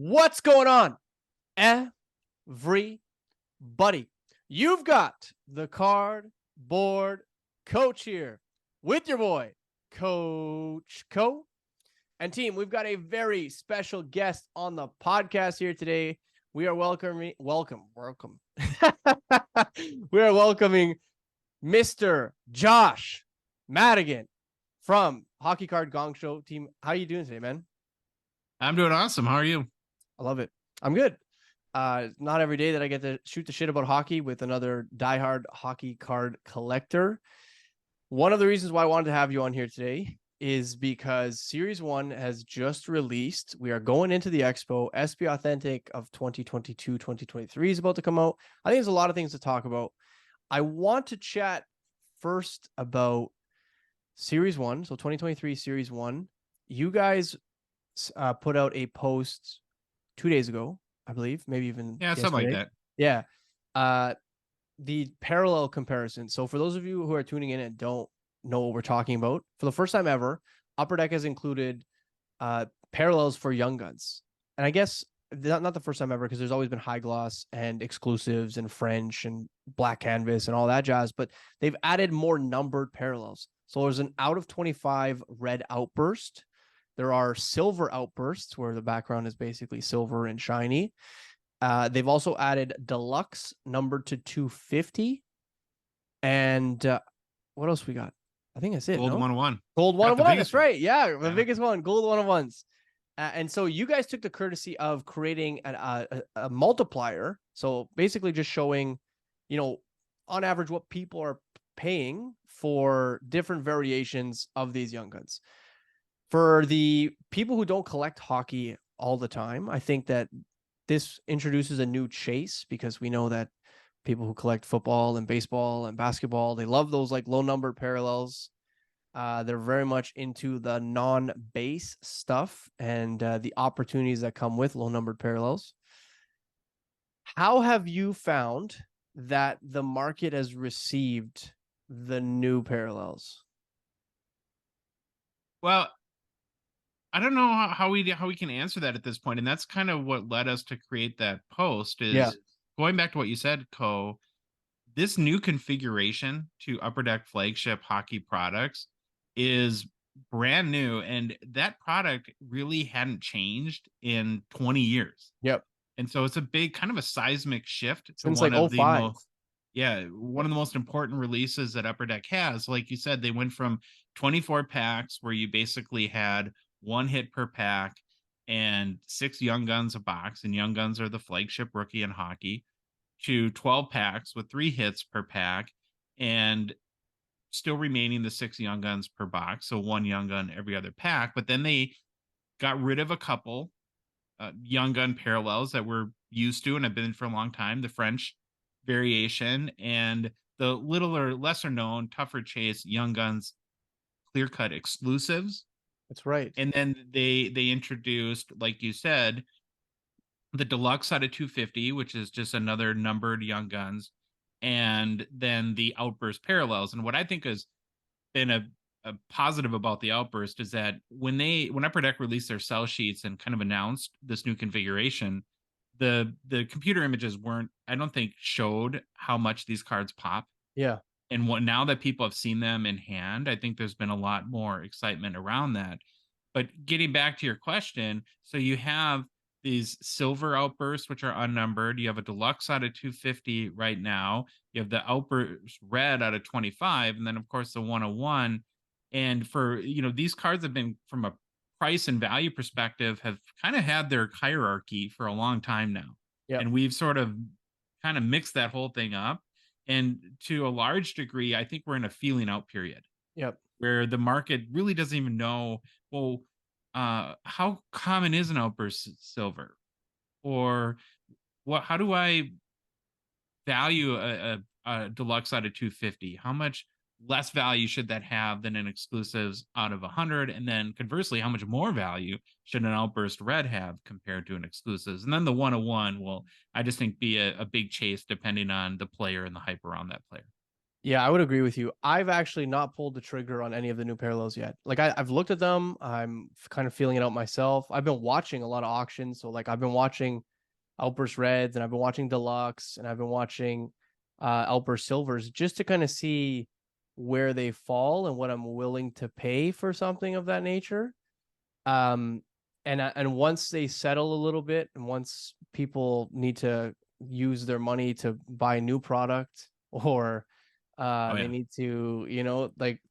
What's going on, everybody? You've got the cardboard coach here with your boy, Coach Co. And team, we've got a very special guest on the podcast here today. We are welcoming. We are welcoming Mr. Josh Madigan from Hockey Card Gongshow team. How are you doing today, man? I'm doing awesome. How are you? I love it. I'm good. Not every day that I get to shoot the shit about hockey with another diehard hockey card collector. One of the reasons why I wanted to have you on here today is because Series 1 has just released. We are going into the Expo. SP Authentic of 2022-2023 is about to come out. I think there's a lot of things to talk about. I want to chat first about Series 1. So 2023 Series 1. You guys put out a post 2 days ago, I believe, maybe even something like that. Yeah. The parallel comparison. So for those of you who are tuning in and don't know what we're talking about, for the first time ever, Upper Deck has included parallels for Young Guns. And I guess not the first time ever, because there's always been high gloss and exclusives and French and black canvas and all that jazz, but they've added more numbered parallels. So there's an out of 25 red outburst. There are silver outbursts where the background is basically silver and shiny. They've also added deluxe numbered to 250. And what else we got? I think that's it. Gold 101. Gold 101. That's right. Yeah, the Yeah. biggest one. Gold 101s. And so you guys took the courtesy of creating a multiplier. So basically just showing, on average what people are paying for different variations of these Young Guns. For the people who don't collect hockey all the time, I think that this introduces a new chase, because we know that people who collect football and baseball and basketball, they love those like low numbered parallels. They're very much into the non-base stuff and the opportunities that come with low numbered parallels. How have you found that the market has received the new parallels? Well, I don't know how we can answer that at this point, and that's kind of what led us to create that post. Is going back to what you said, Co. This new configuration to Upper Deck flagship hockey products is brand new, and that product really hadn't changed in 20 years. Yep. And so it's a big kind of a seismic shift to Since one like of the 05. one of the most important releases that Upper Deck has. Like you said, they went from 24 packs where you basically had one hit per pack and 6 Young Guns a box, and Young Guns are the flagship rookie in hockey, to 12 packs with 3 hits per pack and still remaining the 6 Young Guns per box, so 1 Young Gun every other pack. But then they got rid of a couple Young Gun parallels that we're used to and have been for a long time, the French variation and the little or lesser known tougher chase Young Guns clear cut exclusives. That's right. And then they introduced, like you said, the deluxe out of 250, which is just another numbered Young Guns, and then the outburst parallels. And what I think has been a positive about the outburst is that when Upper Deck released their sell sheets and kind of announced this new configuration, the computer images weren't, I don't think, showed how much these cards pop. Yeah. And now that people have seen them in hand, I think there's been a lot more excitement around that. But getting back to your question, so you have these silver outbursts, which are unnumbered. You have a deluxe out of 250 right now. You have the outburst red out of 25, and then of course the 101. And for, these cards have been, from a price and value perspective, have kind of had their hierarchy for a long time now. Yep. And we've sort of kind of mixed that whole thing up. And to a large degree, I think we're in a feeling out period. Yep. Where the market really doesn't even know, well, how common is an outburst silver? Or how do I value a deluxe out of 250? How much less value should that have than an exclusives out of 100? And then conversely, how much more value should an outburst red have compared to an exclusives? And then the 101 will, I just think, be a big chase depending on the player and the hype around that player. Yeah, I would agree with you. I've actually not pulled the trigger on any of the new parallels yet. Like I've looked at them. I'm kind of feeling it out myself. I've been watching a lot of auctions. So like I've been watching Outburst Reds and I've been watching Deluxe and I've been watching Outburst Silvers just to kind of see where they fall and what I'm willing to pay for something of that nature. Um, and once they settle a little bit, and once people need to use their money to buy new product, or Oh they yeah. need to, like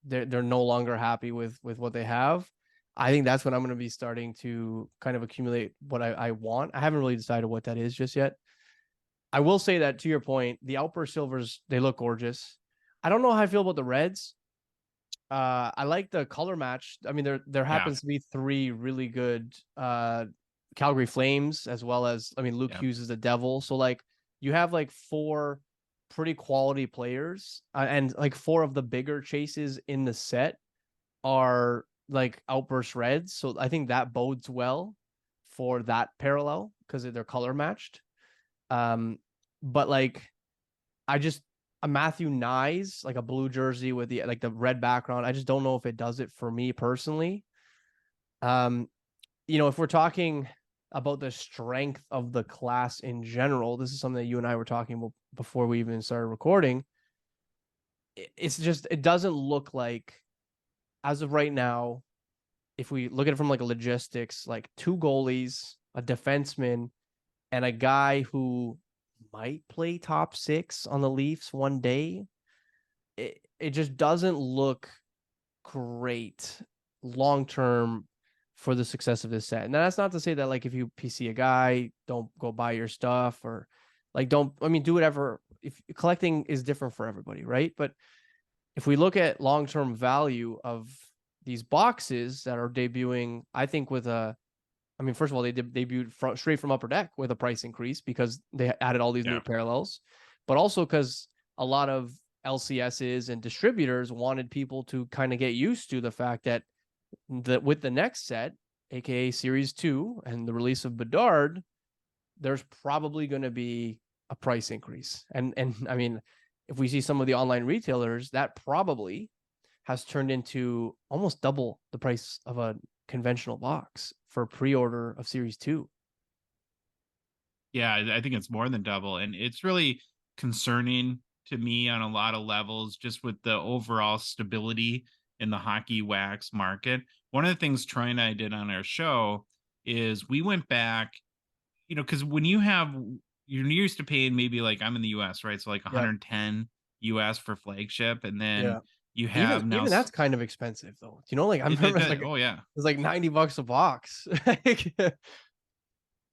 they're no longer happy with what they have. I think that's when I'm going to be starting to kind of accumulate what I want. I haven't really decided what that is just yet. I will say that to your point, the Outburst Silvers, they look gorgeous. I don't know how I feel about the Reds. I like the color match. I mean, there Yeah. happens to be three really good Calgary Flames, as well as, I mean, Luke Yeah. Hughes is the Devil. So like you have like four pretty quality players, and like four of the bigger chases in the set are like Outburst Reds. So I think that bodes well for that parallel because they're color matched. Um, but like I just a Matthew Nyes, like a blue jersey with the red background. I just don't know if it does it for me personally. Um, if we're talking about the strength of the class in general, this is something that you and I were talking about before we even started recording. It's just it doesn't look like, as of right now, if we look at it from like a logistics, like two goalies, a defenseman, and a guy who might play top six on the Leafs one day, it just doesn't look great long term for the success of this set. And that's not to say that like if you PC a guy, don't go buy your stuff, or like don't, I mean, do whatever. If collecting is different for everybody, right? But if we look at long term value of these boxes that are debuting, I think with a, I mean, first of all, they debuted straight from Upper Deck with a price increase because they added all these new Yeah. parallels, but also because a lot of LCSs and distributors wanted people to kind of get used to the fact that with the next set, aka Series 2, and the release of Bedard, there's probably going to be a price increase. And I mean, if we see some of the online retailers, that probably has turned into almost double the price of a conventional box for pre-order of Series 2. Yeah, I think it's more than double. And it's really concerning to me on a lot of levels, just with the overall stability in the hockey wax market. One of the things Troy and I did on our show is we went back, because when you're used to paying maybe like I'm in the US, right? So like Yeah. 110 US for flagship. And then Yeah. you Even have now, even that's kind of expensive though. Like I remember it's like oh, yeah. it's like $90 a box.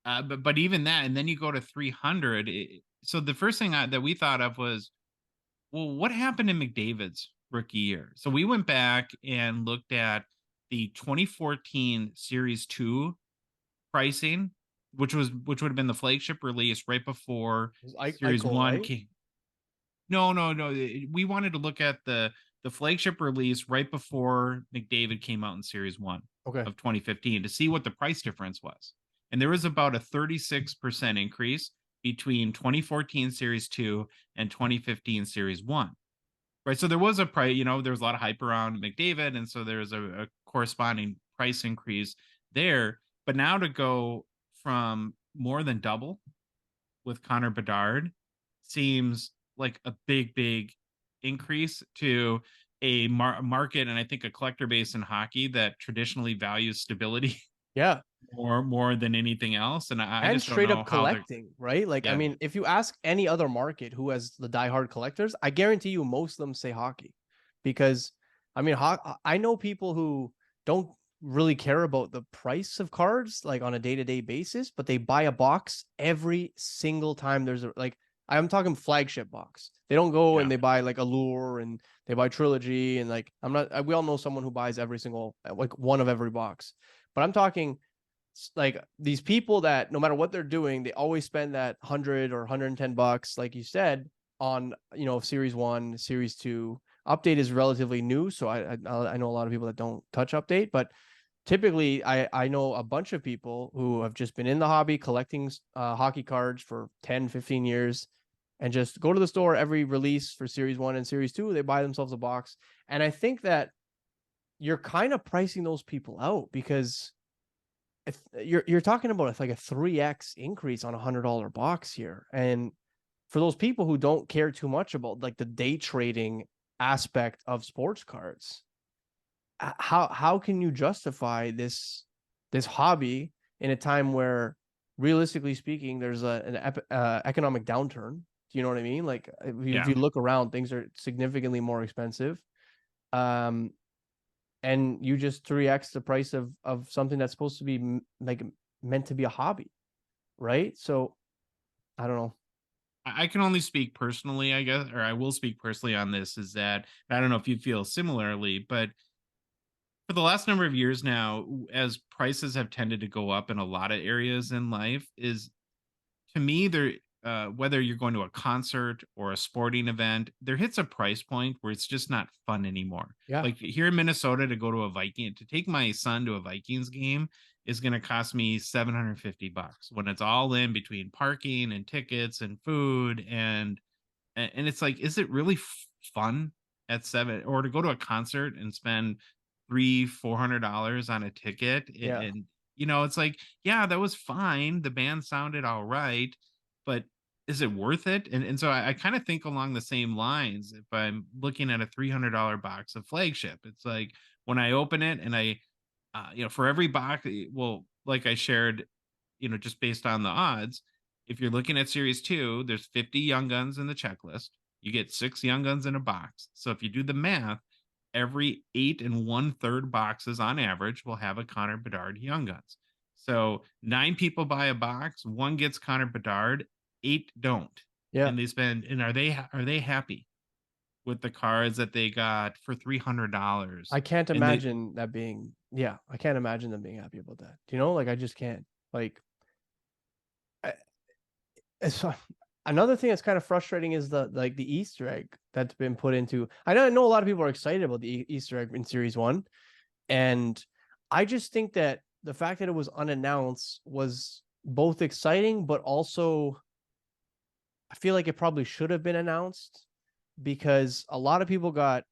But even that, and then you go to 300. So the first thing that we thought of was, well, what happened in McDavid's rookie year? So we went back and looked at the 2014 Series 2 pricing, which would have been the flagship release right before Series Eichel, 1 right? came. No, no, no. We wanted to look at the flagship release right before McDavid came out in Series 1 Okay. of 2015 to see what the price difference was. And there was about a 36% increase between 2014 Series 2 and 2015 Series 1. Right. So there was a price, there was a lot of hype around McDavid. And so there was a corresponding price increase there. But now to go from more than double with Connor Bedard seems like a big, big increase to a market, and I think a collector base in hockey that traditionally values stability Yeah. more than anything else. And I And just don't straight know up how they're. collecting, right? Like, I Yeah. mean, if you ask any other market who has the diehard collectors, I guarantee you most of them say hockey, because I mean, I know people who don't really care about the price of cards like on a day-to-day basis, but they buy a box every single time there's a, like, I'm talking flagship box. They don't go and Yeah. they buy like Allure and they buy Trilogy, and like I'm not, we all know someone who buys every single, like one of every box. But I'm talking like these people that no matter what they're doing, they always spend that 100 or $110, like you said, on Series 1, Series 2. Update is relatively new, so I know a lot of people that don't touch update, but typically I know a bunch of people who have just been in the hobby collecting hockey cards for 10, 15 years. and just go to the store every release for Series 1 and Series 2. They buy themselves a box. And I think that you're kind of pricing those people out because if you're talking about like a 3x increase on $100 box here. And for those people who don't care too much about like the day trading aspect of sports cards, how can you justify this hobby in a time where realistically speaking there's an economic downturn? Do you know what I mean? Like if Yeah. you look around, things are significantly more expensive. Um, and you just 3x the price of something that's supposed to be like meant to be a hobby, right? So I don't know. I can only speak personally, I guess, or I will speak personally on this. Is that I don't know if you feel similarly, but for the last number of years now, as prices have tended to go up in a lot of areas in life, is to me there whether you're going to a concert or a sporting event, there hits a price point where it's just not fun anymore. Yeah. Like here in Minnesota, to go to a Viking, to take my son to a Vikings game is going to cost me $750 when it's all in between parking and tickets and food and it's like, is it really fun at seven or to go to a concert and spend $300-400 on a ticket? Yeah. And it's like, yeah, that was fine. The band sounded all right, but is it worth it? And so I kind of think along the same lines. If I'm looking at a $300 box of flagship, it's like when I open it and for every box, well, like I shared, just based on the odds, if you're looking at Series 2, there's 50 Young Guns in the checklist. You get 6 Young Guns in a box. So if you do the math, every 8 1/3 boxes on average will have a Connor Bedard Young Guns. So 9 people buy a box, 1 gets Connor Bedard, 8 don't. Yeah. And are they happy with the cards that they got for I $300? can't And they imagine that being, yeah, I can't imagine them being happy about that. Do you know? Like I just can't. Like I, it's another thing that's kind of frustrating is the Easter egg that's been put into. I know a lot of people are excited about the Easter egg in Series 1, and I just think that the fact that it was unannounced was both exciting but also I feel like it probably should have been announced because a lot of people got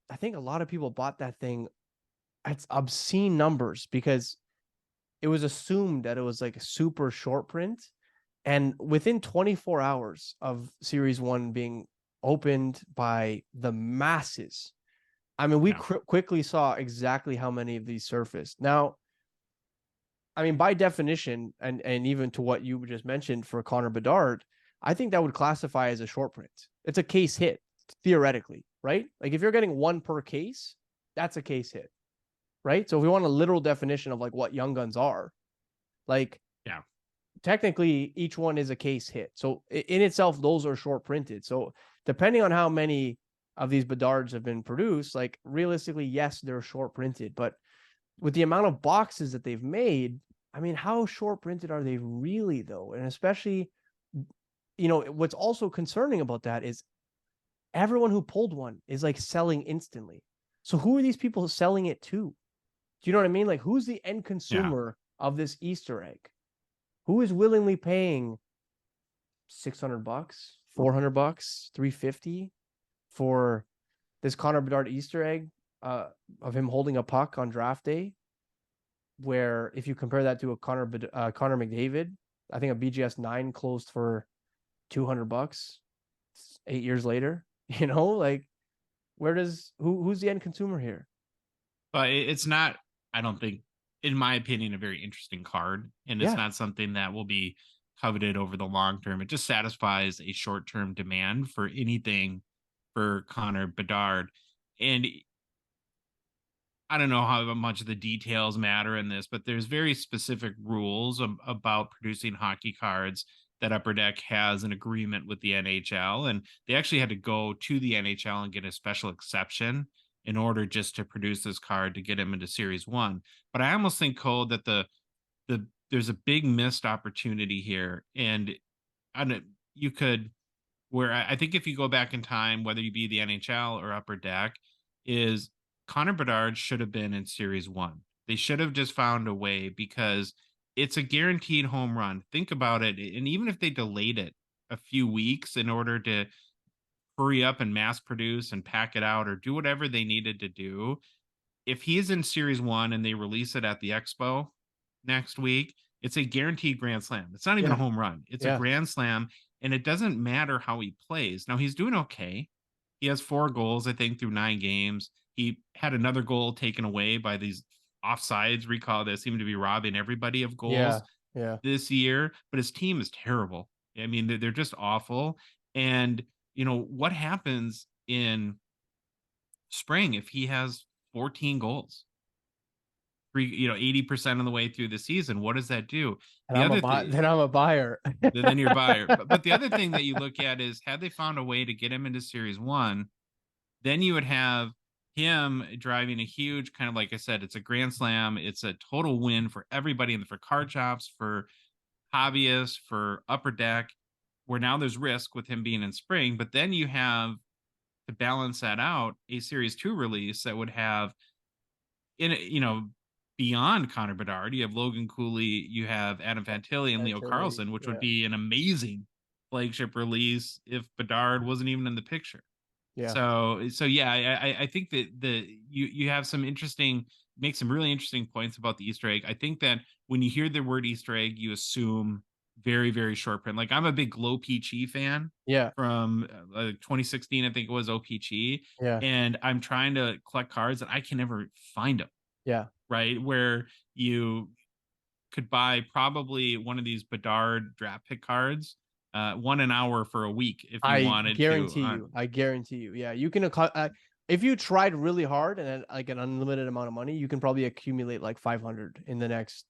I think a lot of people bought that thing at obscene numbers because it was assumed that it was like a super short print. And within 24 hours of Series 1 being opened by the masses, I mean, we yeah. quickly saw exactly how many of these surfaced. Now, I mean, by definition, and even to what you just mentioned for Connor Bedard, I think that would classify as a short print. It's a case hit, theoretically, right? Like if you're getting one per case, that's a case hit, right? So if we want a literal definition of like what Young Guns are, like Yeah. technically each one is a case hit. So in itself, those are short printed. So depending on how many of these Bedards have been produced, like realistically, yes, they're short printed, but with the amount of boxes that they've made, I mean, how short printed are they really though? And especially, what's also concerning about that is everyone who pulled one is like selling instantly. So who are these people selling it to? Do you know what I mean? Like who's the end Yeah. consumer of this Easter egg? Who is willingly paying $600, $400, 350 for this Connor Bedard Easter egg of him holding a puck on draft day? Where if you compare that to a Connor McDavid, I think a BGS 9 closed for $200 8 years later. Like who's the end consumer here? But it's not, I don't think, in my opinion, a very interesting card. And it's Yeah. not something that will be coveted over the long term. It just satisfies a short term demand for anything for Connor Bedard. And I don't know how much of the details matter in this, but there's very specific rules about producing hockey cards that Upper Deck has an agreement with the NHL, and they actually had to go to the NHL and get a special exception in order just to produce this card to get him into Series One. But I almost think, Cole, that there's a big missed opportunity here, and I don't, you could where I think if you go back in time, whether you be the NHL or Upper Deck, is Connor Bedard should have been in Series One. They should have just found a way because it's a guaranteed home run. Think about it. And even if they delayed it a few weeks in order to hurry up and mass produce and pack it out or do whatever they needed to do. If he is in series 1 and they release it at the expo next week, it's a guaranteed grand slam. It's not even a Yeah. home run. It's a Yeah. grand slam, and it doesn't matter how he plays. Now he's doing okay. He has 4 goals, I think, through 9 games. He had another goal taken away by these offsides recall that seem to be robbing everybody of Yeah. goals Yeah. this year, but his team is terrible. I mean, they're just awful. And, what happens in spring if he has 14 goals? 80% of the way through the season, what does that do? And The I'm a other buy. thing, Then I'm a buyer. then you're a buyer. But the other thing that you look at is had they found a way to get him into series 1, then you would have him driving a huge kind of, like I said, it's a grand slam. It's a total win for everybody for card shops, for hobbyists, for Upper Deck, where now there's risk with him being in spring. But then you have to balance that out a series 2 release that would have beyond Connor Bedard, you have Logan Cooley, you have Adam Fantilli and Leo Fantilli, Carlson, which would yeah. be an amazing flagship release if Bedard wasn't even in the picture. Yeah. So yeah, I think that you have some interesting, make some really interesting points about the Easter egg. I think that when you hear the word Easter egg, you assume very, very short print. Like I'm a big Glow Peachy fan Yeah. from 2016, I think it was OPG, Yeah. and I'm trying to collect cards and I can never find them. Yeah. Right, where you could buy probably one of these Bedard draft pick cards, 1 an hour for a week if you I wanted to. guarantee you. I guarantee you. Yeah, you can. If you tried really hard and had like an unlimited amount of money, you can probably accumulate like 500 in the next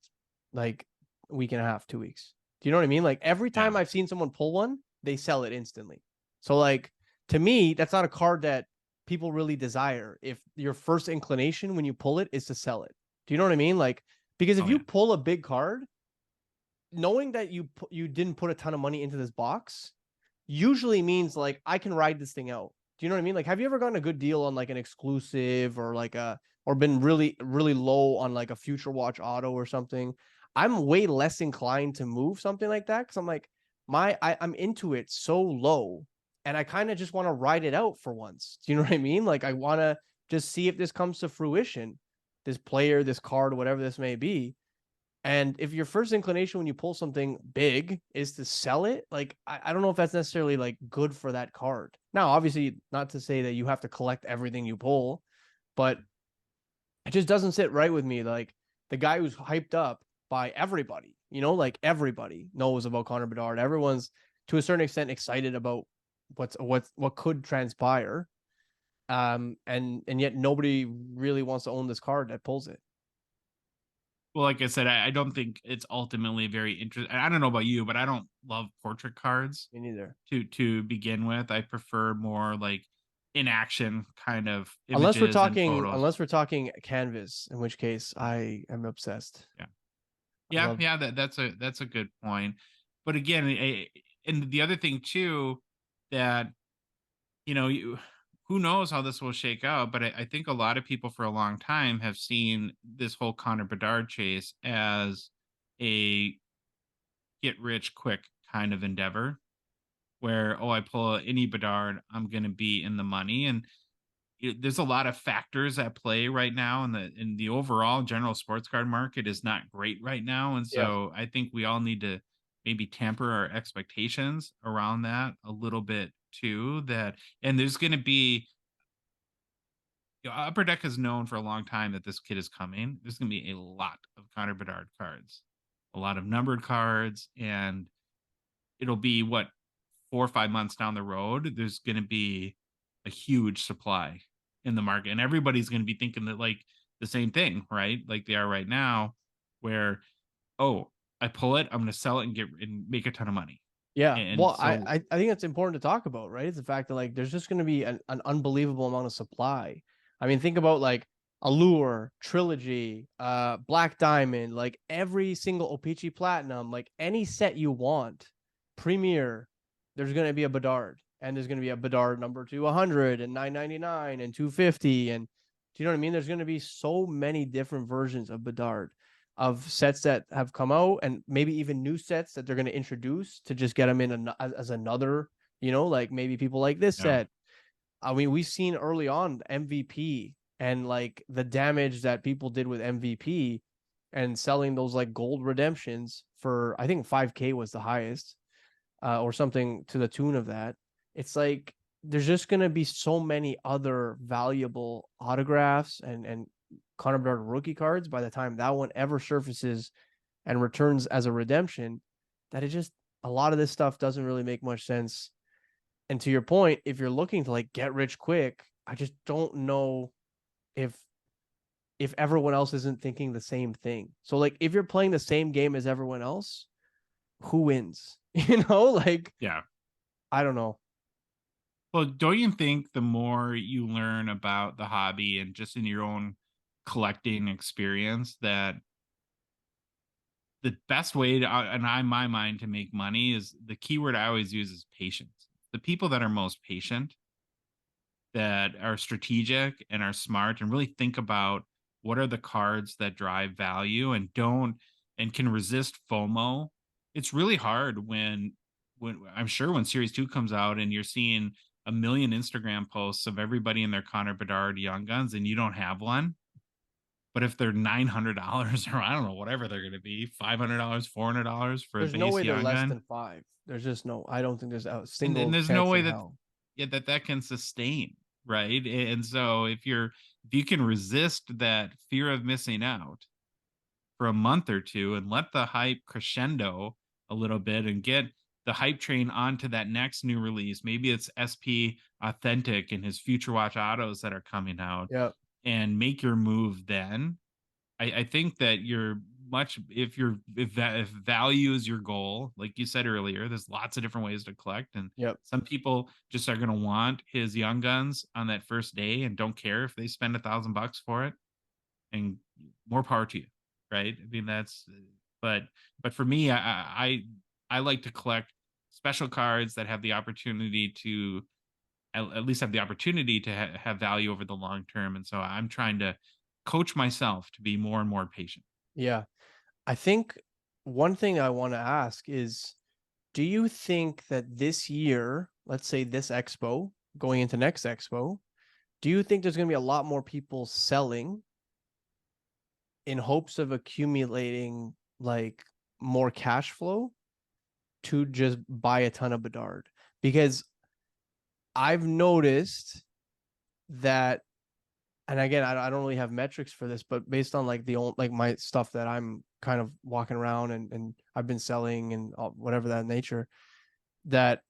like week and a half, 2 weeks. Do you know what I mean? Like every Yeah. time I've seen someone pull one, they sell it instantly. So like to me, that's not a card that people really desire. If your first inclination when you pull it is to sell it. Do you know what I mean? Like because if Oh you yeah. pull a big card, knowing that you didn't put a ton of money into this box usually means like I can ride this thing out. Do you know what I mean? Like, have you ever gotten a good deal on like an exclusive or like or been really, really low on like a Future Watch Auto or something? I'm way less inclined to move something like that because I'm like, I'm into it so low and I kind of just want to ride it out for once. Do you know what I mean? Like, I want to just see if this comes to fruition, this player, this card, whatever this may be. And if your first inclination when you pull something big is to sell it, like I don't know if that's necessarily like good for that card. Now, obviously, not to say that you have to collect everything you pull, but it just doesn't sit right with me. Like the guy who's hyped up by everybody, like everybody knows about Connor Bedard. Everyone's to a certain extent excited about what could transpire. And yet nobody really wants to own this card that pulls it. Well, like I said, I don't think it's ultimately very interesting. I don't know about you, but I don't love portrait cards Me neither. to begin with. I prefer more like in action kind of Unless we're images and talking, photos. unless we're talking canvas, in which case I am obsessed. Yeah. I Yeah, love. yeah, that's a good point. But again, and the other thing too that you who knows how this will shake out, but I think a lot of people for a long time have seen this whole Connor Bedard chase as a get rich quick kind of endeavor where, oh, I pull any Bedard, I'm going to be in the money. And there's a lot of factors at play right now, and the overall general sports card market is not great right now. And Yeah, so I think we all need to maybe temper our expectations around that a little bit too. And there's going to be, Upper Deck has known for a long time that this kid is coming. There's going to be a lot of Connor Bedard cards, a lot of numbered cards, and it'll be what 4 or 5 months down the road. There's going to be a huge supply in the market, and everybody's going to be thinking that like the same thing, right? Like they are right now, where oh, I pull it, I'm going to sell it and make a ton of money, yeah. and Well, so I think that's important to talk about, right? It's the fact that like there's just going to be an unbelievable amount of supply. I mean, think about like Allure, Trilogy, Black Diamond, like every single O-Pee-Chee Platinum, like any set you want, Premier, there's going to be a Bedard, and there's going to be a Bedard number 200 and 999 and 250, and do you know what I mean? There's going to be so many different versions of Bedard. of sets that have come out, and maybe even new sets that they're going to introduce to just get them in as another, like maybe people like this Yeah. set. I mean, we've seen early on MVP and like the damage that people did with MVP and selling those like gold redemptions for, I think 5K was the highest, or something to the tune of that. It's like there's just going to be so many other valuable autographs and Connor Bedard rookie cards by the time that one ever surfaces and returns as a redemption, that it just, a lot of this stuff doesn't really make much sense. And to your point, if you're looking to like get rich quick, I just don't know if everyone else isn't thinking the same thing. So like if you're playing the same game as everyone else, who wins? Like Yeah. I don't know. Well, don't you think the more you learn about the hobby and just in your own collecting experience, that the best way to, in my mind, to make money is, the keyword I always use is patience. The people that are most patient, that are strategic and are smart and really think about what are the cards that drive value and don't, and can resist FOMO. It's really hard when I'm sure when series 2 comes out and you're seeing a million Instagram posts of everybody in their Connor Bedard Young Guns and you don't have one. But if they're $900 or I don't know, whatever they're going to be, $500, $400 for a There's no base way they're Young less Gun, than five. There's just no. I don't think there's a and single there's no chance way in that, hell. yeah, that can sustain, right? And so if you can resist that fear of missing out for a month or two and let the hype crescendo a little bit and get the hype train onto that next new release, maybe it's SP Authentic and his Future Watch autos that are coming out, Yeah. and make your move then. I think that you're much, if value is your goal, like you said earlier, there's lots of different ways to collect, and Yep. some people just are going to want his Young Guns on that first day and don't care if they spend $1,000 for it, and more power to you, right? I mean, but for me, I like to collect special cards that have the opportunity to at least have the opportunity to have value over the long term, and so I'm trying to coach myself to be more and more patient. Yeah. I think one thing I want to ask is, do you think that this year, let's say this expo, going into next expo, do you think there's going to be a lot more people selling in hopes of accumulating like more cash flow to just buy a ton of Bedard? Because I've noticed that, and again, I don't really have metrics for this, but based on like the old, like my stuff that I'm kind of walking around and I've been selling and whatever that nature, that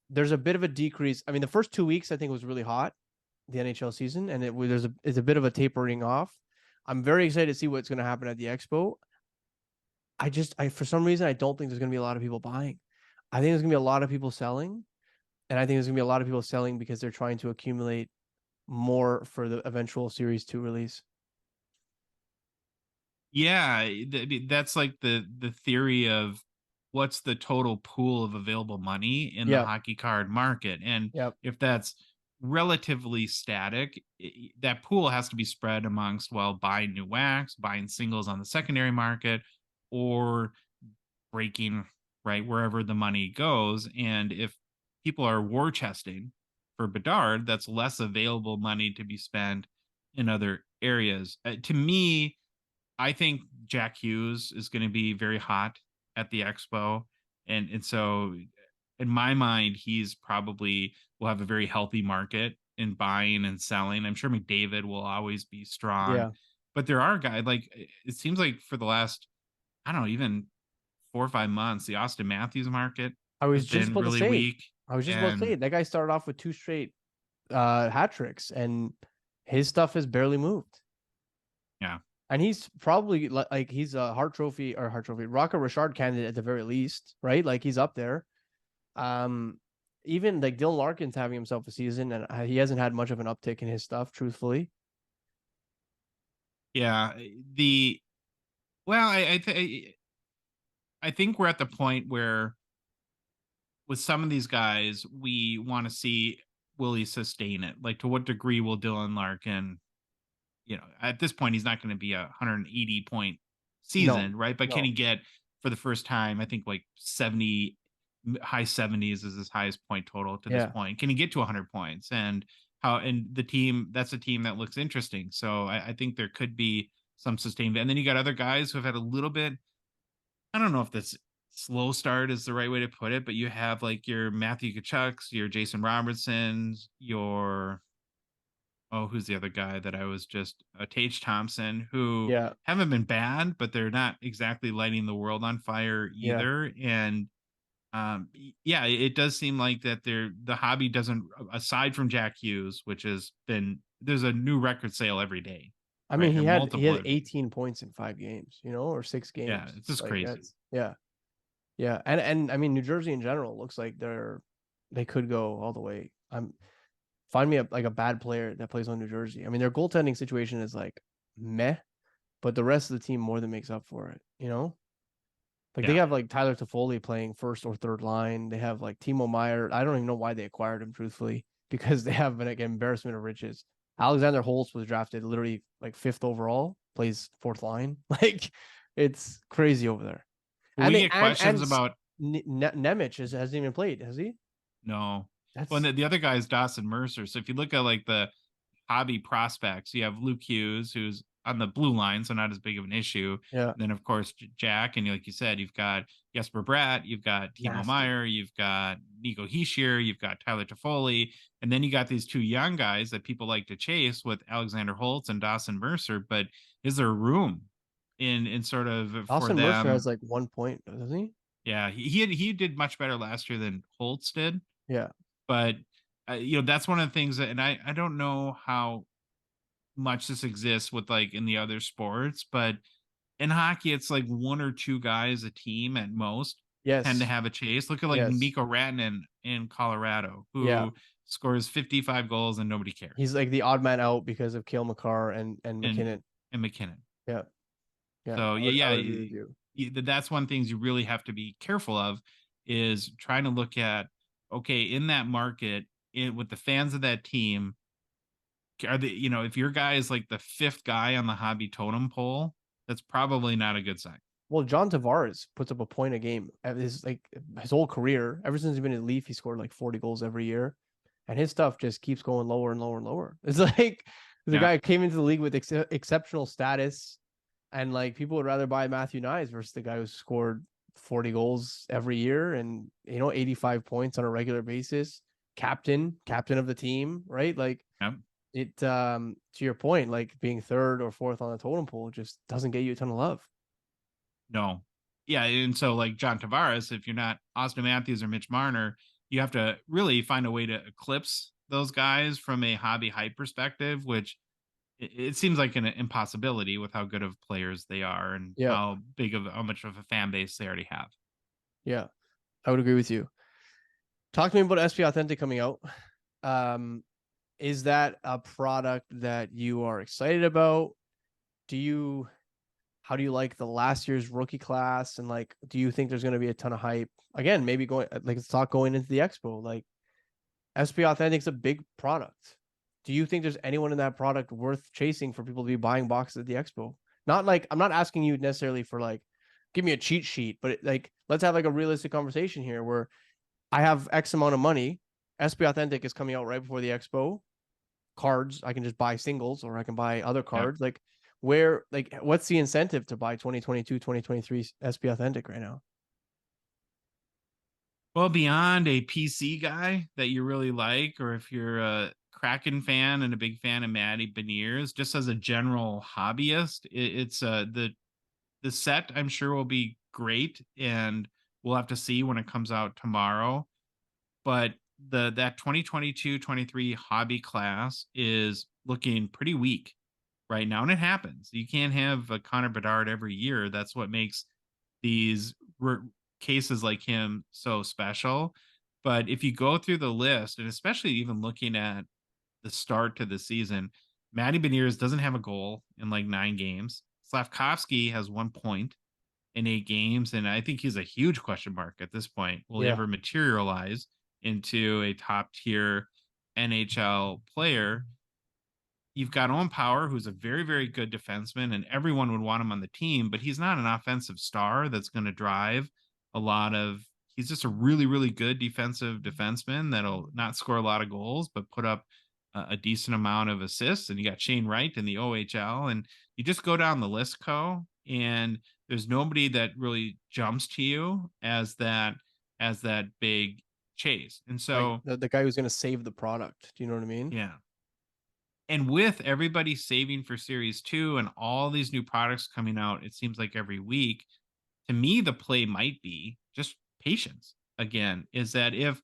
there's a bit of a decrease. I mean, the first 2 weeks I think was really hot, the NHL season, and it's a bit of a tapering off. I'm very excited to see what's going to happen at the expo. I for some reason I don't think there's going to be a lot of people buying. I think there's going to be a lot of people selling, and I think there's going to be a lot of people selling because they're trying to accumulate more for the eventual Series 2 release. Yeah, that's like the theory of what's the total pool of available money in the Yep. hockey card market, and Yep. if that's relatively static, that pool has to be spread amongst, well, buying new wax, buying singles on the secondary market, or breaking, right, wherever the money goes. And if people are war chesting for Bedard, that's less available money to be spent in other areas. To me, I think Jack Hughes is going to be very hot at the expo, and so in my mind, he's probably will have a very healthy market in buying and selling. I'm sure McDavid will always be strong, Yeah. but there are guys like, it seems like for the last, I don't know, even 4 or 5 months, the Austin Matthews market I has was just been about to really say. weak. I was just about to And say that guy started off with two straight hat tricks, and his stuff has barely moved. yeah, And he's probably like he's a Hart Trophy, Rocket Richard candidate at the very least, right? Like he's up there. Um, Even like Dylan Larkin's having himself a season, and he hasn't had much of an uptick in his stuff, truthfully. yeah, the well, I think we're at the point where with some of these guys, we want to see, will he sustain it? Like, to what degree will Dylan Larkin, at this point, he's not going to be a 180 point season, No, right? But can no. he get for the first time, I think like 70, high 70s is his highest point total to this Yeah. point. Can he get to 100 points? And how, and the team, that's a team that looks interesting. So I think there could be some sustained. And then you got other guys who have had a little bit, I don't know if this slow start is the right way to put it, but you have like your Matthew Kachucks, your Jason Robertsons, your, oh, who's the other guy that I was just Tage Thompson, who Yeah. haven't been bad, but they're not exactly lighting the world on fire Yeah. either. And yeah, it does seem like that the hobby doesn't, aside from Jack Hughes, which has been, there's a new record sale every day, I mean, right? he Or had he multiple had every day. 18 points in 5 games, or 6 games. Yeah, it's just Like crazy. that's yeah. Yeah. And I mean New Jersey in general looks like they could go all the way. Find me a bad player that plays on New Jersey. I mean, their goaltending situation is like meh, but the rest of the team more than makes up for it. Like they Yeah. have like Tyler Toffoli playing first or third line. They have like Timo Meyer. I don't even know why they acquired him, truthfully, because they have an embarrassment of riches. Alexander Holtz was drafted literally like fifth overall, plays fourth line. Like it's crazy over there. Well, And we they get questions about, Nemec hasn't even played, has he? no. Well, and That's the other guy is Dawson Mercer. So if you look at like the hobby prospects, you have Luke Hughes, who's on the blue line, so not as big of an issue. yeah, And then, of course, Jack. And like you said, you've got Jesper Bratt, you've got Timo nasty. Meyer, you've got Nico Heishier, you've got Tyler Toffoli. And then you got these two young guys that people like to chase with Alexander Holtz and Dawson Mercer. But is there room in sort of for Dawson Mercer has them? like 1 point, doesn't he? Yeah, he did much better last year than Holtz did. Yeah. But that's one of the things that, and I don't know how much this exists with like in the other sports, but in hockey, it's like one or two guys a team at most tend to Yes. have a chase. Look at like Yes. Miko Rantanen in Colorado, Yeah. who scores 55 goals and nobody He's cares. like the odd man out because of Kale McCarr and And McKinnon. McKinnon. Yeah. Yeah. So I yeah, would agree with you. that's one things you really have to be careful of is trying to look at, okay, in that market, with the fans of that team, are they, if your guy is like the fifth guy on the hobby totem pole, that's probably not a good sign. Well, John Tavares puts up a point a game. His whole career, ever since he's been in Leaf, he scored like 40 goals every year, and his stuff just keeps going lower and lower and lower. It's like the Yeah. guy came into the league with exceptional status, and like people would rather buy Matthew Nyes versus the guy who scored 40 goals every year and 85 points on a regular basis. Captain of the team, right? Like Yeah. it to your point, like being third or fourth on the totem pole just doesn't get you a ton of love. No. Yeah. And so, like John Tavares, if you're not Austin Matthews or Mitch Marner, you have to really find a way to eclipse those guys from a hobby hype perspective, which it seems like an impossibility with how good of players they are and Yeah. how much of a fan base they already have. Yeah, I would agree with you. Talk to me about SP Authentic coming out. Um, is that a product that you are excited about? Do you, how do you like the last year's rookie class? And like, do you think there's going to be a ton of hype again? Maybe let's talk going into the expo. Like, SP Authentic's a big product. Do you think there's anyone in that product worth chasing for people to be buying boxes at the expo? Not like, I'm not asking you necessarily for like, give me a cheat sheet, but like, let's have like a realistic conversation here where I have X amount of money. SP Authentic is coming out right before the expo. Cards, I can just buy singles or I can buy other Yeah. cards. What's the incentive to buy 2022, 2023 SP Authentic right now? Well, beyond a PC guy that you really like, or if you're a Kraken fan and a big fan of Matty Beniers, just as a general hobbyist, it's the set I'm sure will be great, and we'll have to see when it comes out tomorrow. But that 2022-23 hobby class is looking pretty weak right now, and it happens. You can't have a Connor Bedard every year. That's what makes these cases like him so special. But if you go through the list, and especially even looking at the start to the season, Matty Beniers doesn't have a goal in like 9 games. Slavkovsky has 1 point in 8 games, and I think he's a huge question mark at this point. Will he Yeah. ever materialize into a top tier NHL player? you've got Owen Power, who's a very, very good defenseman, and everyone would want him on the team, but he's not an offensive star that's going to drive a lot of. He's just a really, really good defensive defenseman that'll not score a lot of goals, but put up a decent amount of assists. And you got Shane Wright in the OHL, and you just go down the list, and there's nobody that really jumps to you as that big chase. And Like so, the guy who's going to save the product. Do you know what I mean? yeah. And with everybody saving for series 2 and all these new products coming out, it seems like every week, to me, the play might be just patience again. Is that if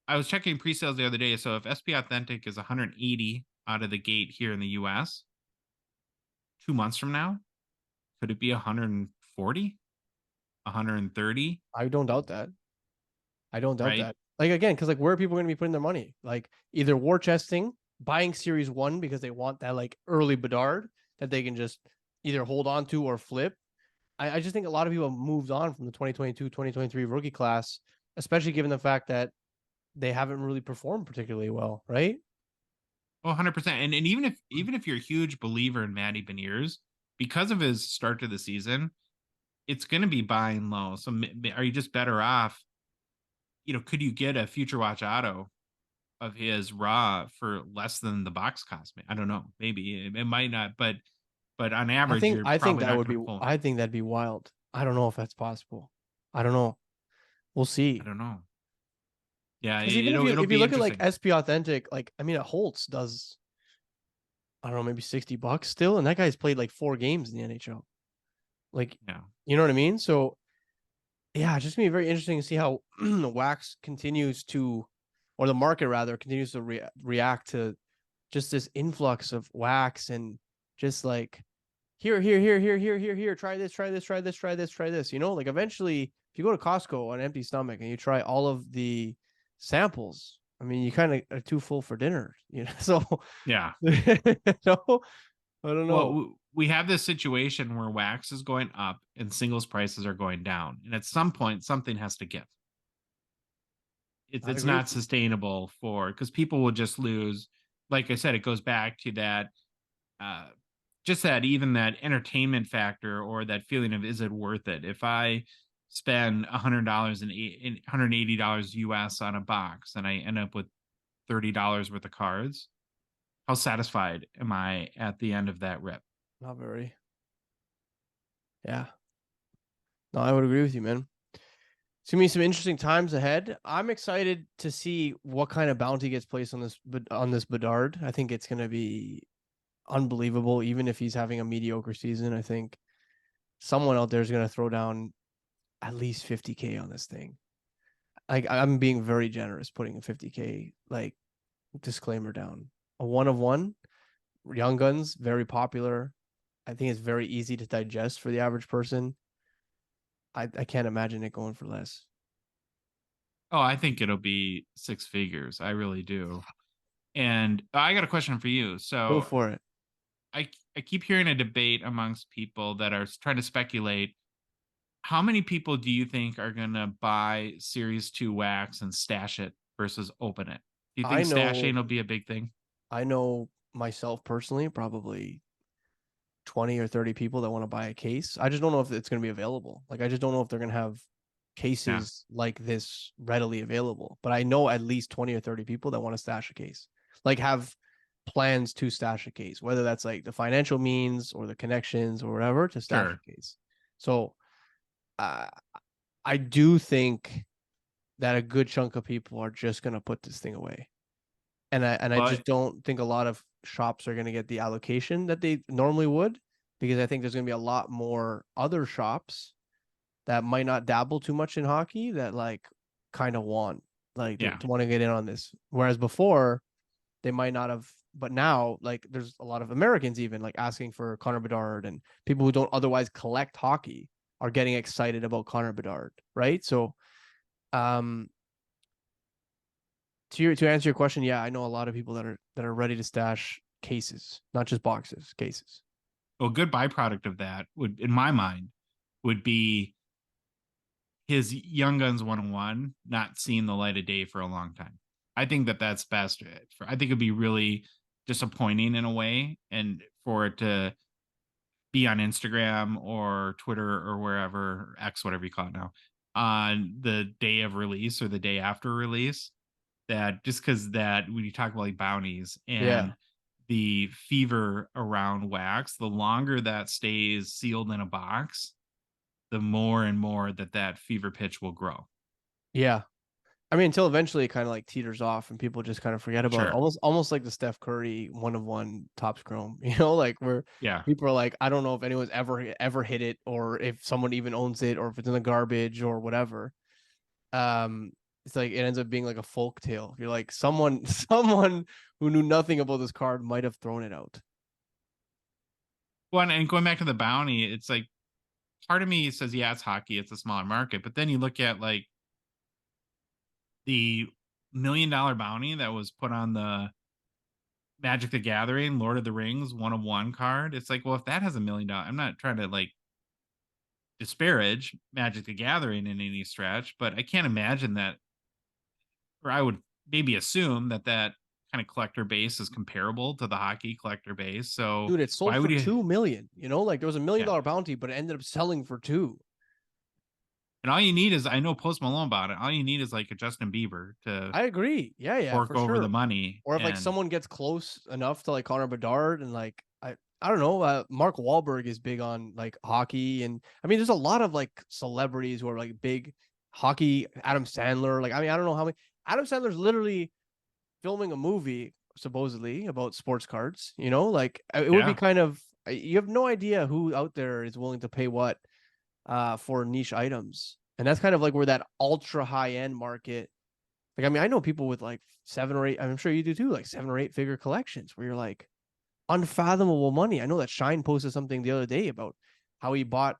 I was checking pre-sales the other day, so if SP Authentic is 180 out of the gate here in the US, 2 months from now, could it be 140, 130? I don't doubt that. I don't doubt Right? that. Like again, because like where are people going to be putting their money? Like either war chesting, buying Series 1 because they want that like early Bedard that they can just either hold on to or flip. I just think a lot of people have moved on from the 2022, 2023 rookie class, especially given the fact that they haven't really performed particularly well, right? Oh, 100%. And even if you're a huge believer in Matty Beniers, because of his start to the season, it's going to be buying low. So are you just better off? Could you get a Future Watch auto of his raw for less than the box cost? I don't know. Maybe it might not, but on average, you're I think probably that not would going be to pull. I think that'd be wild. I don't know if that's possible. I don't know. We'll I see. don't know. Yeah, Because even it'll if you be look at like interesting. SP Authentic, like I mean, a Holtz does I don't know maybe $60 still, and that guy's played like 4 games in the NHL. Like, Yeah, you know what I mean? So yeah, it's just gonna be very interesting to see how Wax continues to, or the market rather, continues to react to just this influx of Wax and just like here, try this, try this, try this, try this, try this. You know, like eventually, if you go to Costco on an empty stomach and you try all of the samples, I mean, you kind of are too full for dinner. You know, so yeah. no, I don't Well, know. we have this situation where wax is going up and singles prices are going down, and at some point, something has to give. It's I it's agree not with you. sustainable for because people will just lose. Like I said, it goes back to that uh just that even that entertainment factor or that feeling of is it worth it if I spend $100 and $180 US on a box and I end up with $30 worth of cards. How satisfied am I at the end of that rip? Not very. Yeah. No, I would agree with you, man. It's gonna be some interesting times ahead. I'm excited to see what kind of bounty gets placed on this Bedard. I think it's gonna be unbelievable, even if he's having a mediocre season. I think someone out there is gonna throw down at least 50K on this thing. Like I'm being very generous putting a 50K like disclaimer down. A one of one, Young Guns, very popular. I think it's very easy to digest for the average person. I can't imagine it going for less. Oh, I think it'll be six figures. I really do. And I got a question for you. Go So for it. I keep hearing a debate amongst people that are trying to speculate. How many people do you think are going to buy Series 2 wax and stash it versus open it? Do you I think stashing know will be a big thing? I know myself personally, probably 20 or 30 people that want to buy a case. I just don't know if it's going to be available. Like, I just don't know if they're going to have Yeah, cases like this readily available. But I know at least 20 or 30 people that want to stash a case, like, have plans to stash a case, whether that's like the financial means or the connections or whatever to stash sure. a case. So, uh, I do think that a good chunk of people are just going to put this thing away. And I Well, just don't think a lot of shops are going to get the allocation that they normally would, because I think there's going to be a lot more other shops that might not dabble too much in hockey that like kind of want like yeah, to want to get in on this. Whereas before they might not have, but now like there's a lot of Americans even like asking for Connor Bedard, and people who don't otherwise collect hockey are getting excited about Connor Bedard, right? So um to answer your question, yeah, I know a lot of people that are ready to stash cases, not just boxes, cases. a good byproduct of that would, in my mind, would be his Young Guns 101 not seeing the light of day for a long time. I think that that's best. I think it'd be really disappointing in a way, and for it to be on Instagram or Twitter or wherever, X, whatever you call it now, on the day of release or the day after release, that just because that when you talk about like bounties Yeah. and the fever around wax, the longer that stays sealed in a box, the more and more that that fever pitch will grow. Yeah. I mean, until eventually it kind of like teeters off and people just kind of forget about it. Sure. Almost like the Steph Curry 1 of 1 Topps Chrome, like where Yeah. people are like, I don't know if anyone's ever hit it or if someone even owns it or if it's in the garbage or whatever. Um, it's like it ends up being like a folk tale. You're like someone who knew nothing about this card might have thrown it out. Well, and going back to the bounty, it's like part of me says, yeah, it's hockey, it's a smaller market. But then you look at like the $1 million bounty that was put on the Magic the Gathering, Lord of the Rings 1 of 1 card. It's like, well, if that has $1 million, I'm not trying to like disparage Magic the Gathering in any stretch, but I can't imagine that, or I would maybe assume that that kind of collector base is comparable to the hockey collector base. So Dude, it sold why for would you? 2 million. Like there was a million Yeah. dollar bounty, but it ended up selling for two. And all you need is, I know Post Malone about it. All you need is like a Justin Bieber to I agree. Yeah, yeah, fork for over the sure. money. Or if like And someone gets close enough to like Connor Bedard and like I don't know, Mark Wahlberg is big on like hockey and I mean there's a lot of like celebrities who are like big hockey. Adam Sandler, like I mean I don't know how many. Adam Sandler's literally filming a movie supposedly about sports cards. Like it would be yeah. kind of you have no idea who out there is willing to pay what for niche items, and that's kind of like where that ultra high end market. Like, I mean, I know people with like 7 or 8, I'm sure you do too, like 7 or 8 figure collections where you're like unfathomable money. I know that Shine posted something the other day about how he bought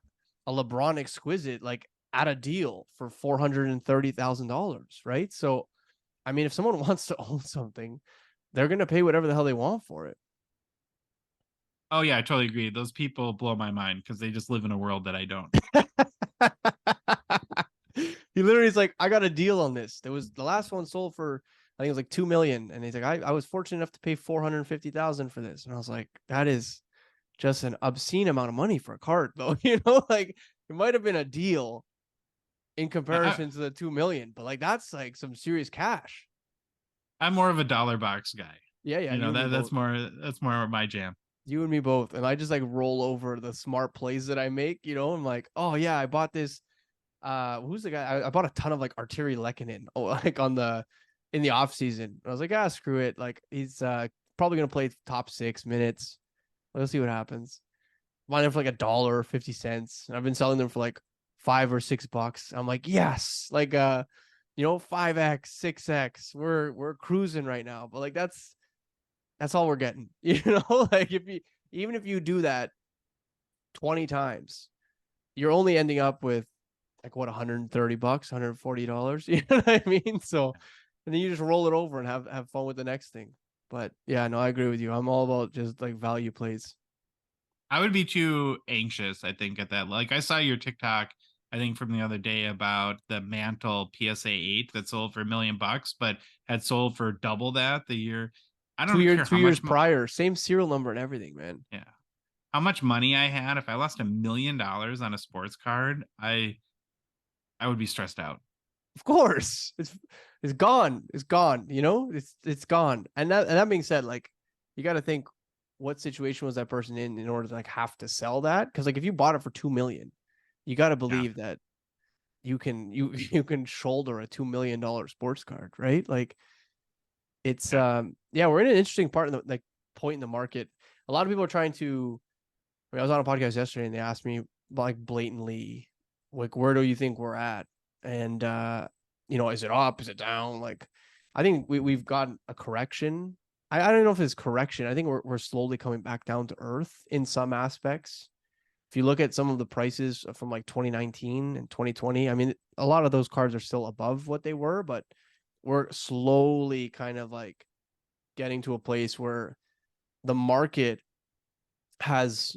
a LeBron exquisite like at a deal for $430,000, right? So, I mean, if someone wants to own something, they're gonna pay whatever the hell they want for it. Oh yeah, I totally agree. Those people blow my mind because they just live in a world that I don't. He literally is like, I got a deal on this. There was the last one sold for I think it was like 2 million. And he's like, I was fortunate enough to pay 450,000 for this. And I was like, that is just an obscene amount of money for a card, though. Like it might have been a deal in I, comparison to the 2 million, but like that's like some serious cash. I'm more of a dollar box guy. Yeah, yeah, You you know, and me that both. that's more my jam. You and me both. And I just like roll over the smart plays that I make, I'm like, oh yeah, I bought this who's the guy? I bought a ton of like Arturi Lehkonen like on the in the off season. I was like, screw it. Like he's probably gonna play top 6 minutes. Let's see what happens. Buying them for like $1.50. And I've been selling them for like $5 or $6. I'm like, yes, like 5x, 6x. We're cruising right now. But like that's all we're getting. Like even if you do that 20 times, you're only ending up with like what $130, $140. You know what I mean? So and then you just roll it over and have fun with the next thing. But yeah, no, I agree with you. I'm all about just like value plays. I would be too anxious, I think, at that. Like I saw your TikTok, I think from the other day about the Mantle PSA 8 that sold for $1 million, but had sold for double that the year. I Two don't year care two how years much prior, same serial number and everything, man. yeah, how much money I had. If I lost $1 million on a sports card, I would be stressed out. Of course, it's gone. It's gone. It's gone. And that being said, like you got to think what situation was that person in order to like have to sell that? Because like if you bought it for 2 million, you got to Yeah. believe that you can shoulder a $2 million sports card, right? Like it's Yeah. yeah, we're in an interesting part in the like point in the market. A lot of people are trying to. I mean, I was on a podcast yesterday and they asked me like blatantly, like, where do you think we're at? And is it up? Is it down? Like, I think we've gotten a correction. I don't know if it's correction. I think we're slowly coming back down to earth in some aspects. If you look at some of the prices from like 2019 and 2020, I mean, a lot of those cards are still above what they were, but we're slowly kind of like getting to a place where the market has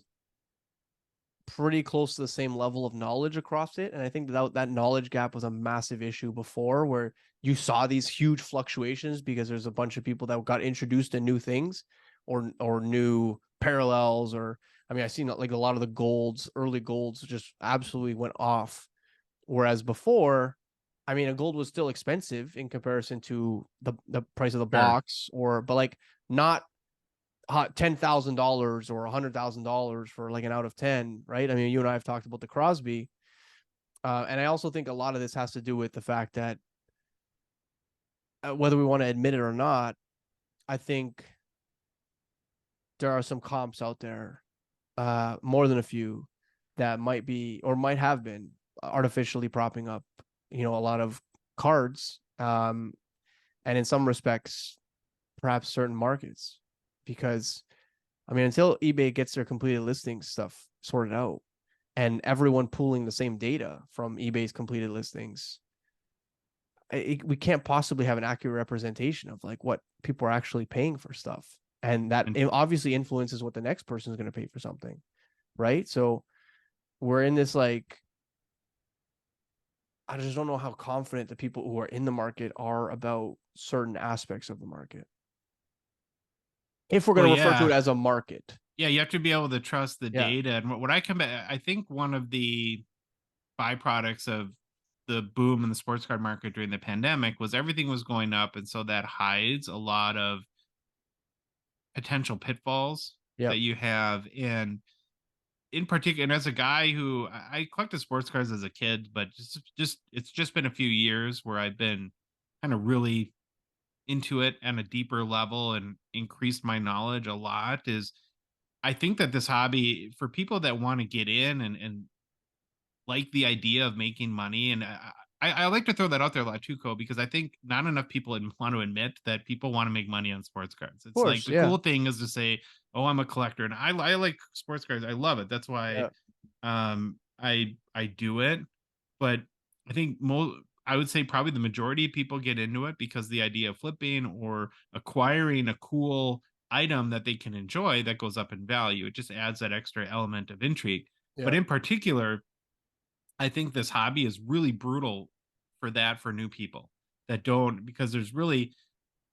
pretty close to the same level of knowledge across it. And I think that knowledge gap was a massive issue before where you saw these huge fluctuations because there's a bunch of people that got introduced to new things. or new parallels, or I mean, I've seen like a lot of the golds, early golds just absolutely went off. Whereas before, I mean, a gold was still expensive in comparison to the price of the Sure. box, or but like not $10,000 or $100,000 for like an out of 10, right? I mean, you and I have talked about the Crosby, and I also think a lot of this has to do with the fact that whether we want to admit it or not, I think there are some comps out there, more than a few, that might be or might have been artificially propping up, a lot of cards, and in some respects, perhaps certain markets, because I mean, until eBay gets their completed listings stuff sorted out and everyone pooling the same data from eBay's completed listings, we can't possibly have an accurate representation of like what people are actually paying for stuff. And that And obviously influences what the next person is going to pay for something. Right. So we're in this like, I just don't know how confident the people who are in the market are about certain aspects of the market. If we're going well, to refer to it yeah. as a market. Yeah, you have to be able to trust the Yeah. data. And what I come back, I think one of the byproducts of the boom in the sports card market during the pandemic was everything was going up. And so that hides a lot of potential pitfalls Yeah. that you have. And in particular, and as a guy who I collected sports cards as a kid, but just it's just been a few years where I've been kind of really into it on a deeper level and increased my knowledge a lot. Is I think that this hobby for people that want to get in and like the idea of making money, and I like to throw that out there a lot too, Cole, because I think not enough people want to admit that people want to make money on sports cards. Of It's like course. the Yeah. cool thing is to say, "Oh, I'm a collector," and I like sports cards. I love it. That's why Yeah. I do it. But I think I would say probably the majority of people get into it because the idea of flipping or acquiring a cool item that they can enjoy that goes up in value. It just adds that extra element of intrigue. But Yeah. in particular, I think this hobby is really brutal for new people that don't, because there's really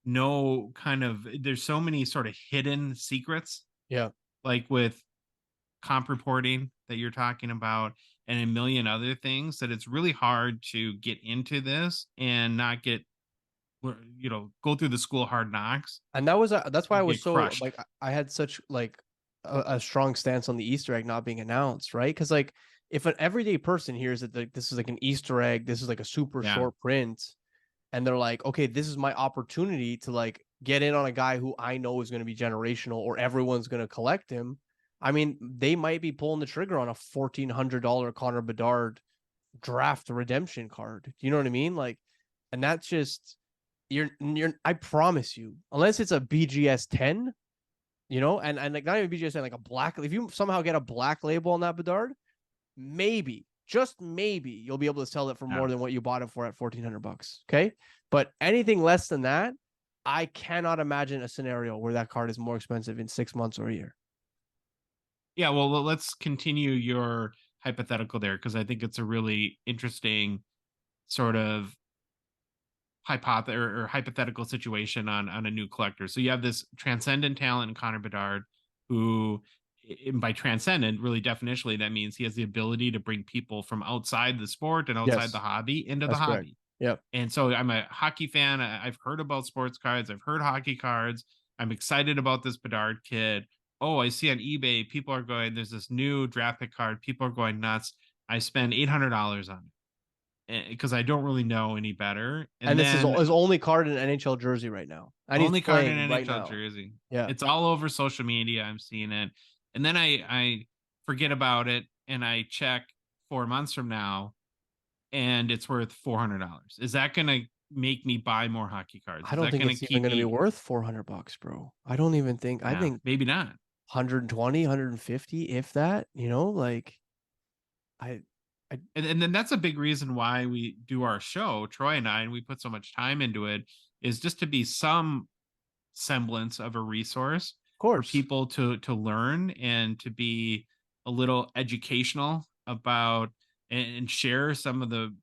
no kind of, there's so many sort of hidden secrets, Yeah. like with comp reporting that you're talking about and a million other things, that it's really hard to get into this and not get, go through the school hard knocks And that's why I and was get so crushed. like I had such like a strong stance on the Easter egg not being announced, right? Because like if an everyday person hears that like this is like an Easter egg, this is like a super Yeah. short print, and they're like, okay, this is my opportunity to like get in on a guy who I know is going to be generational or everyone's going to collect him. I mean, they might be pulling the trigger on a $1,400 Connor Bedard draft redemption card. Do you know what I mean? Like, and that's just you're I promise you, unless it's a BGS 10, and like not even BGS 10, like a black, if you somehow get a black label on that Bedard, maybe, just maybe you'll be able to sell it for Yeah. more than what you bought it for at $1,400. Okay. But anything less than that, I cannot imagine a scenario where that card is more expensive in 6 months or a year. Yeah. Well, let's continue your hypothetical there, because I think it's a really interesting sort of hypothetical situation on a new collector. So you have this transcendent talent in Connor Bedard, who, by transcendent, really definitionally, that means he has the ability to bring people from outside the sport and outside the Yes, hobby into the that's correct. hobby. Yep. And so I'm a hockey fan. I've heard about sports cards. I've heard hockey cards. I'm excited about this Bedard kid. Oh, I see on eBay, people are going, there's this new draft pick card. People are going nuts. I spend $800 on it because I don't really know any better. And And this is then his only card in NHL jersey right now. And he's only card in playing right NHL now. jersey. Yeah. It's all over social media. I'm seeing it. And then I forget about it and I check 4 months from now and it's worth $400. Is that going to make me buy more hockey cards? I Is don't that think going to it's even keep going to be me? worth $400, bro. I don't even think, I Yeah, think maybe not. 120, 150, if that, like I, I, And then that's a big reason why we do our show, Troy and I, and we put so much time into it, is just to be some semblance of a resource of for course. people to learn and to be a little educational about and share some of the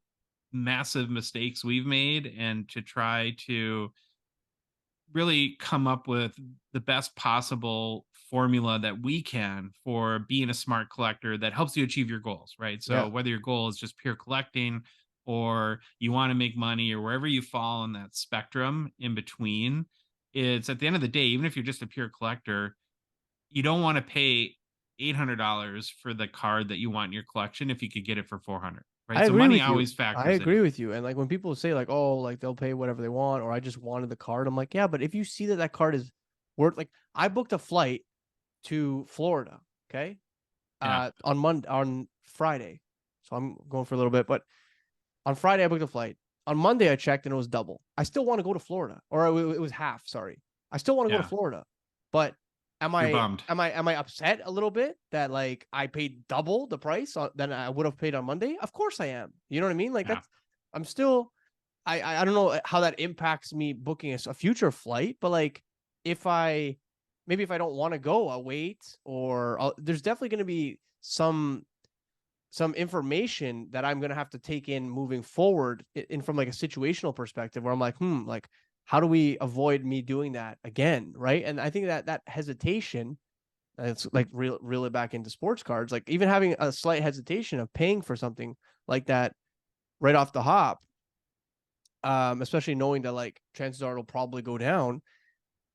massive mistakes we've made and to try to really come up with the best possible formula that we can for being a smart collector that helps you achieve your goals, right? So Yeah. whether your goal is just pure collecting or you want to make money or wherever you fall in that spectrum in between, it's at the end of the day, even if you're just a pure collector, you don't want to pay $800 for the card that you want in your collection if you could get it for 400, I right? So agree money with you. always I factors in. agree with you. And like when people say like, oh, like they'll pay whatever they want, or I just wanted the card, I'm like, yeah, but if you see that that card is worth, like, I booked a flight to Florida, okay, Yeah. on Friday, so I'm going for a little bit, but on Friday I booked a flight. On Monday I checked and it was double. I still want to go to Florida, or it was half. Sorry, I still want to go to Yeah. Florida, but am You're I bummed. am I upset a little bit that like I paid double the price than I would have paid on Monday? Of course I am. You know what I mean? Like Yeah. that's I'm still I don't know how that impacts me booking a future flight, but like if I maybe if I don't want to go, I'll wait, or there's definitely going to be some information that I'm going to have to take in moving forward in from like a situational perspective where I'm like, like how do we avoid me doing that again, right? And I think that that hesitation, it's like reel it back into sports cards, like even having a slight hesitation of paying for something like that right off the hop, especially knowing that like chances are it'll probably go down.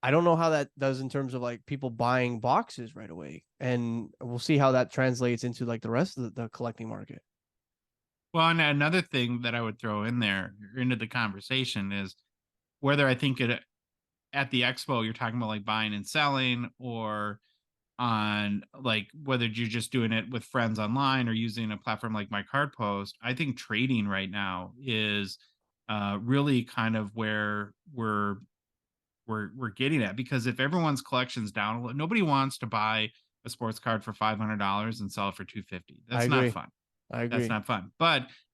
I don't know how that does in terms of like people buying boxes right away, and we'll see how that translates into like the rest of the collecting market. Well, and another thing that I would throw in there into the conversation is whether I think it at the expo you're talking about like buying and selling or on like whether you're just doing it with friends online or using a platform like my card post. I think trading right now is really kind of where we're getting at, because if everyone's collection's down, nobody wants to buy a sports card for $500 and sell it for 250. I That's not agree. fun. I That's agree. not fun.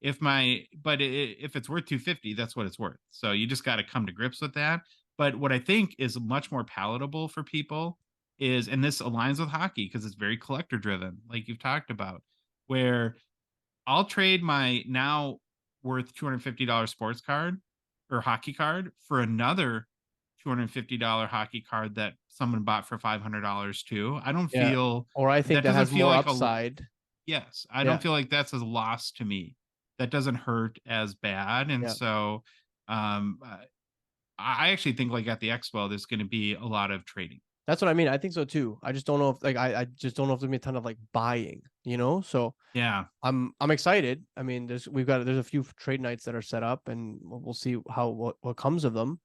If it's worth 250, that's what it's worth. So you just got to come to grips with that. But what I think is much more palatable for people is, and this aligns with hockey because it's very collector driven, like you've talked about, where I'll trade my now worth $250 sports card or hockey card for another $250 hockey card that someone bought for $500 too. I don't Yeah. feel Or I think that that doesn't has feel more like a upside. yes, I don't Yeah. feel like that's a loss to me. That doesn't hurt as bad, and Yeah. so, I actually think, like, at the expo, there's gonna be a lot of trading. That's what I mean. I think so too. I just don't know if like I just don't know if there's gonna be a ton of like buying, you know? So Yeah. I'm excited. I mean, there's a few trade nights that are set up, and we'll see how what comes of them.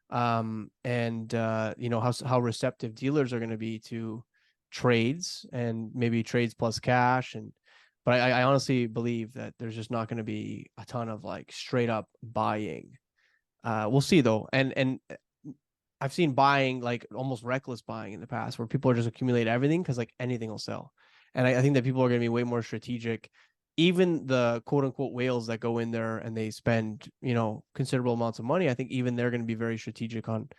And you know how receptive dealers are going to be to trades, and maybe trades plus cash. And but I honestly believe that there's just not going to be a ton of like straight up buying. We'll see though. And I've seen buying like almost reckless buying in the past where people are just accumulate everything because like anything will sell. And I think that people are going to be way more strategic. Even the quote unquote whales that go in there and they spend, you know, considerable amounts of money, I think even they're going to be very strategic on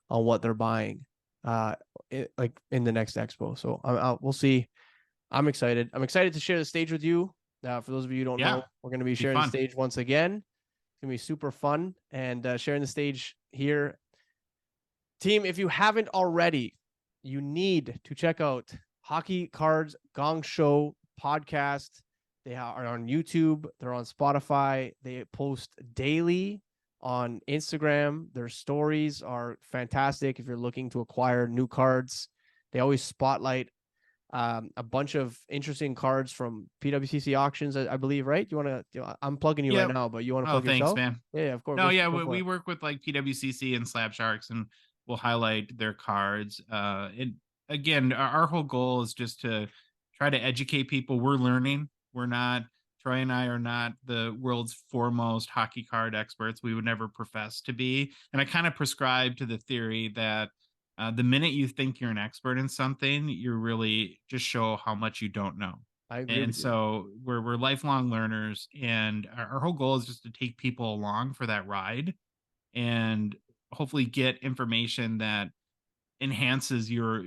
what they're buying like in the next expo. So we'll see. I'm excited. I'm excited to share the stage with you. For those of you who don't Yeah. know, we're going to be Be sharing the fun. stage once again. It's going to be super fun, and sharing the stage here. Team, if you haven't already, you need to check out Hockey Cards Gongshow podcast. They are on YouTube, they're on Spotify. They post daily on Instagram. Their stories are fantastic if you're looking to acquire new cards. They always spotlight a bunch of interesting cards from PWCC auctions, I believe, right? You want to, I'm plugging you right Yep. now, but you want to Oh, plug thanks, yourself? man. Yeah, of course. No, yeah, Go we for we it. work with, like, PWCC and Slab Sharks, and we'll highlight their cards. And again, our whole goal is just to try to educate people. We're learning. We're not Troy and I are not the world's foremost hockey card experts. We would never profess to be. And I kind of prescribe to the theory that the minute you think you're an expert in something, you really just show how much you don't know. I agree And with you. so we're lifelong learners, and our whole goal is just to take people along for that ride and hopefully get information that enhances your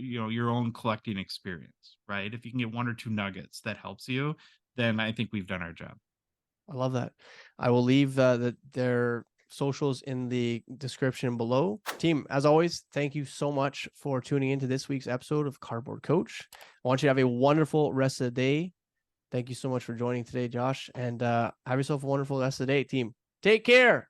own collecting experience, right? If you can get one or two nuggets that helps you, then I think we've done our job. I love that. I will leave their socials in the description below. Team, as always, thank you so much for tuning into this week's episode of Cardboard Coach. I want you to have a wonderful rest of the day. Thank you so much for joining today, Josh, and have yourself a wonderful rest of the day, team. Take care.